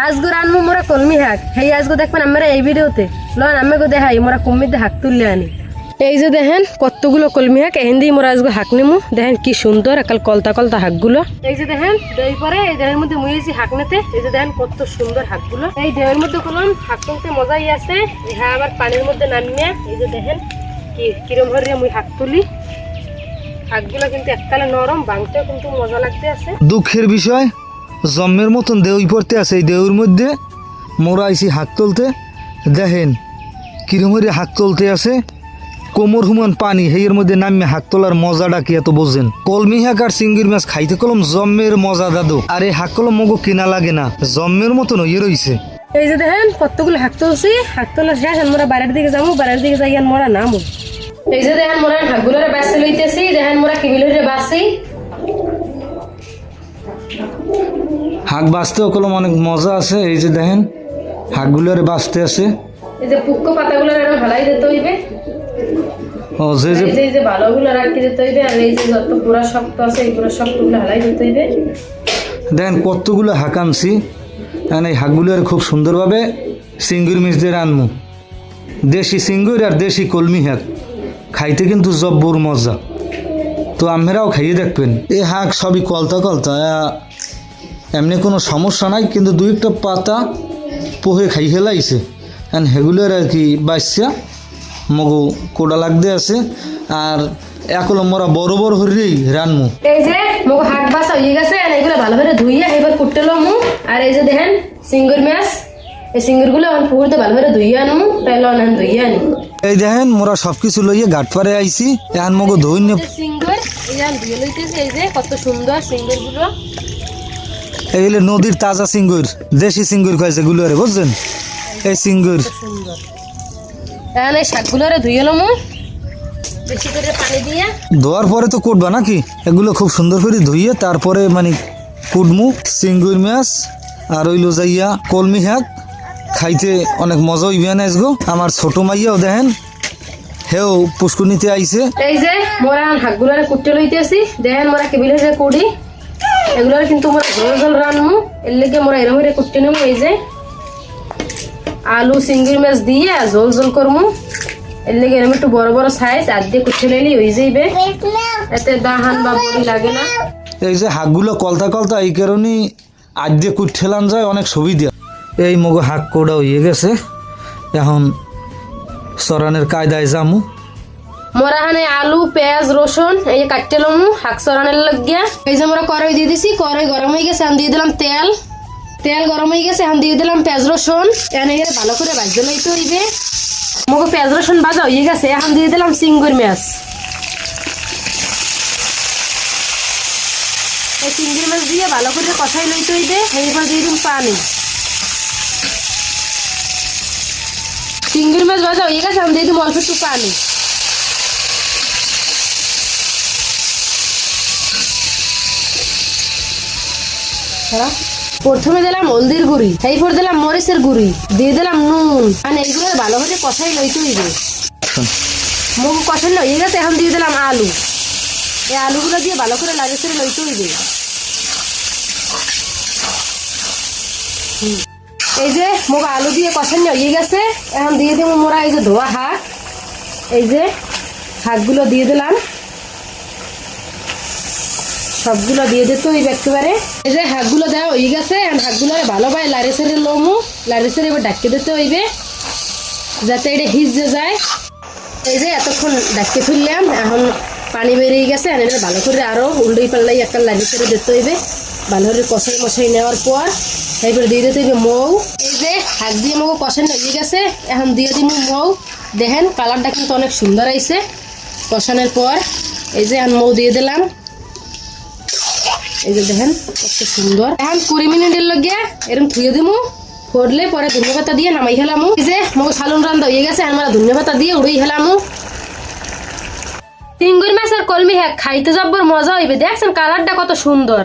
আজগো রানমু মোরা কলমি শাক হেই আজগো দেখবেন আমরা এই ভিডিওতে লন আমাকে দেখাই মোরা কুমির দিয়ে শাক তুললে আনি। এই যে দেখেন কতগুলো কলমি শাক এখান দিয়ে মোরা আজগো শাক নিমু। দেখেন কি সুন্দর একাল কলতা কলতা শাকগুলো। এই যে দেখেন দেই পরে এই দেহের মধ্যে মুইছি শাক নিতে। এই যে দেখেন কত সুন্দর শাকগুলো। এই দেহের মধ্যে কলম শাক তুলতে মজাই আছে। হ্যাঁ আবার পানির মধ্যে নামিয়ে এই যে দেখেন কিরম হরিয়া মুই শাক তুলি। শাকগুলো কিন্তু এককালে নরম, ভাঙতেও কিন্তু মজা লাগতে আছে। দুঃখের বিষয় জম্মের মতন দেউই পড়তে আছে। এই দেউর মধ্যে মোরা আইসি হাক তুলতে, দেখেন কিরমরি হাক তুলতে আছে। কোমর হুমান পানি হেয়ের মধ্যে নামে হাক তোলার মজাটা কি এত বোঝেন। কলমি শাক আর চিংড়ির মাছ খাইতে কলম জম্মের মজা দাদু। আর এই হাক কলম মগো কেনা লাগে না, জম্মের মতন হয়ে রইছে। এই যে দেখেন কতগুলো শাক তুলছি। শাক তোলা শেষ আমরা বাইরের দিকে যাবো, বাইরের দিকে যাই আর মোরা নামো। এই যে দেখেন মোরা শাকগুলোরে বাঁচতে লইতেছি। দেখেন মোরা কিবিলরে বাঁচি। হাক বাঁচতেও কলম অনেক মজা আছে। এই যে দেখেন হাকগুলোরে বাঁচতে আছে। এই যে পুক্কো পাতাগুলো এরকম হালাই দিতে হইবে। ও যে যে এই যে ভালোগুলো রাখতে দিতে হইবে। আর এই যে যত পুরা শক্ত আছে এই পুরা শক্তগুলো হালাই দিতে হইবে। দেখেন কতগুলো হাক আনছি। এই হাকগুলোর খুব সুন্দরভাবে চিংড়ি মিশ দিয়ে রানমু। দেশি চিংড়ি আর দেশি কলমি শাক খাইতে কিন্তু জব্বর মজা। তো আপনারাও খাইয়ে দেখবেন। এই হাক সবই কলতা কলতা, এমনি কোনো সমস্যা নাই। কিন্তু দুই একটা পাতা পোহে খাই হেলাইছে হেগুলোর আর কি বাচ্চা মগু কোডা লাগতে আছে। আর একল মোরা বড় বড় হরিয়েই রানমু। এই যে মগু হাক বাসা হয়ে গেছে। এগুলো ভালো করে ধুইয়া এবার কুটতে লমু। আর এই যে দেখেন চিংড়ি মাছ, এই চিংড়িগুলো পুকুরতে ভালো করে ধুইয়া আনমু। তাইলে অনেক ধুইয়া আনি। এই দেখেন মোরা সবকিছু লইয়ে ঘাট পারে আইছি। এখন মগু ধুইনে চিংড়ি এই ধুয়ে লইতেছে। এই যে কত সুন্দর চিংড়িগুলো। এইগুলো নদীর তাজা চিংড়ি, দেশি চিংড়ি খাইছে গুলোরে বুঝছেন। এই চিংড়ি সুন্দর। এখন এই শাকগুলোরে ধুয়ে লমু বেশি করে পানি দিয়ে। ধোয়ার পরে তো কুটবা নাকি? এগুলো খুব সুন্দর করে ধুইয়ে তারপরে মানে কুটমু। চিংড়ি মাছ আর ওইলো যাইয়া কলমি শাক খাইতে অনেক মজা হইবে না আসগো। আমার ছোট মাইয়াও দেখেন হেও পুষ্কুনিতে আইছে। এই যে মোরা শাকগুলোরে কুটতে লইতেছি। দেখেন মোরা কেবিল হয়ে কুড়ি এগুলোর কিন্তু মোরা ঝোল ঝোল রানমু। এর লেগে মোরা এরম করে কুটতে নেবো। এই যে আলু চিংড়ি মাছ দিয়ে ঝোল ঝোল করমু। এর লেগে এরম একটু বড় বড় সাইজ আর দিয়ে কুটতে লইলি হয়ে যাইবে। এতে দাহান বা বড়ি লাগে না। এই যে হাকগুলো কলতা কলতা এই কারণে আজ দিয়ে কুট ঠেলান যায়, অনেক সুবিধা। এই মগো হাক কোড়া হয়ে গেছে। এখন সরানের কায়দায় যামু। মোরা হানে আলু পেঁয়াজ রসুন এই কাটতে লমু শাক সরানের লাগিয়া। এই যে মোরা কড়াই দিয়ে দিছি। কড়াই গরম হয়ে গেছে। এখন দিয়ে দিলাম তেল। তেল গরম হয়ে গেছে। এখন দিয়ে দিলাম পেঁয়াজ রসুন। এনে ভালো করে ভাজতে লইতে হইবে। মগো পেঁয়াজ রসুন ভাজা হয়ে গেছে। এখন দিয়ে দিলাম চিংড়ি মাছ। এই চিংড়ি মাছ দিয়ে ভালো করে কষাই লইতে হইবে। এইবার দিয়ে দিন পানি। চিংড়ি মাছ ভাজা হয়ে গেছে। এখন দিয়ে দিন অল্প একটু পানি। প্রথমে দিলাম হলদির গুঁড়ি, এরপর দিলাম মরিচের গুঁড়ি, দিয়ে দিলাম নুন। আর এইগুলো ভালো করে কষাই লইতে হইবে। মুগ কষানো হয়ে গেছে। এখন দিয়ে দিলাম আলু। এই আলুগুলো দিয়ে ভালো করে লাগে করে লইতে হইবে। এই যে মুগ আলু দিয়ে কষানো হয়ে গেছে। এখন দিয়ে দেবো মোরা এই যে ধোয়া শাক। এই যে শাকগুলো দিয়ে দিলাম। সবগুলো দিয়ে দিতে হইবে একেবারে। এই যে শাকগুলো দেওয়া হয়ে গেছে। শাকগুলো ভালোভাবে লাড়ে ছেড়ে লমু। লাড়ে ছেড়ে এবার ডাকিয়ে দিতে হইবে যাতে এটা হিজে যায়। এই যে এতক্ষণ ডাকিয়ে ফেললাম। এখন পানি বেরিয়ে গেছে। এটা ভালো করে আরো উল্টাই পাল্লাই একটা লাড়ি ছেড়ে দিতে হইবে। ভালো করে কষাই মশাই নেওয়ার পর এরপরে দিয়ে দিতে হইবে মৌ। এই যে শাক দিয়ে মৌ কষানো হয়ে গেছে। এখন দিয়ে দিব মৌ। দেখেন কালারটা কিন্তু অনেক সুন্দর আইছে কষানোর পর। এই যে এখন মৌ দিয়ে দিলাম। এই যে দেখেন কত সুন্দর। এখন 20 মিনিটের লাগিয়ে এরকম ধুয়ে দিমু। ফোড়লে পরে ধনিয়া পাতা দিয়ে নামাই হেলামু। এই যে মগো সালুন রান্না হয়ে গেছে। আমরা ধনিয়া পাতা দিয়ে উড়াই হেলামু। চিংড়ি মাছ আর কলমি শাক খাইতে জব্বর মজা হইবে। দেখছেন কালারটা কত সুন্দর।